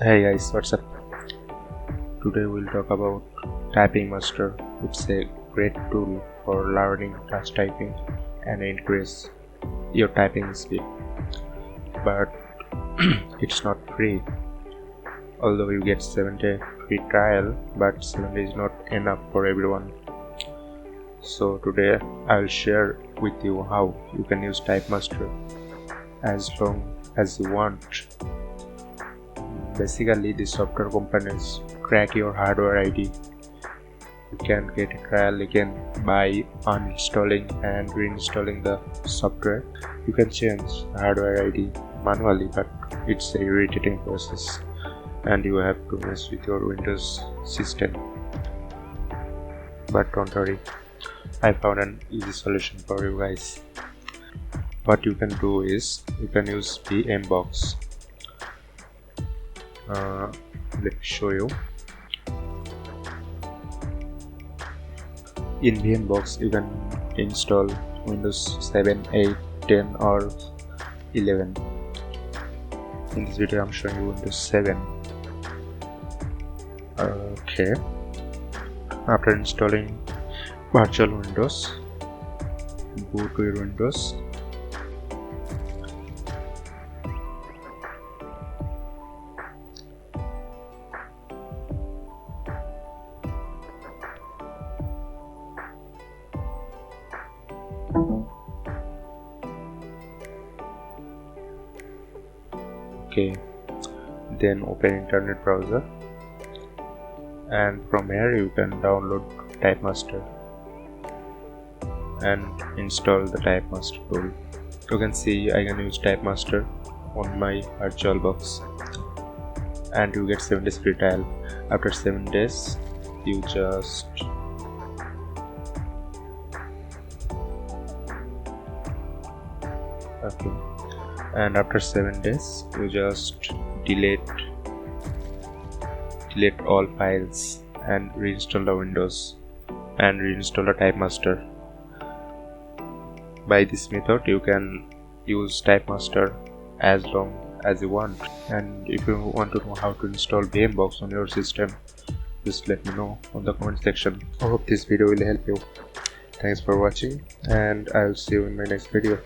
Hey guys, what's up? Today we'll talk about Typing Master. It's a great tool for learning fast typing and increase your typing speed. But it's not free. Although you get 7-day free trial, but 7 days is not enough for everyone. So today I'll share with you how you can use Typemaster as long as you want. Basically, the software companies crack your hardware ID. You can get a trial again by uninstalling and reinstalling the software. You can change the hardware ID manually, but it's a irritating process and you have to mess with your Windows system. But don't worry, I found an easy solution for you guys. What you can do is you can use VMBox. Let me show you. In VMBox you can install Windows 7, 8, 10 or 11. In this video I'm showing you Windows 7. Okay. After installing virtual Windows, boot to your Windows. Okay, then open internet browser and from here you can download Typemaster and install the Typemaster tool. You can see I can use Typemaster on my VirtualBox and you get 7 days free trial. After 7 days you just and after 7 days you just delete all files and reinstall the Windows and reinstall the Typemaster. By this method you can use Typemaster as long as you want, and if you want to know how to install VMBox on your system, just let me know on the comment section. I hope this video will help you. Thanks for watching and I will see you in my next video.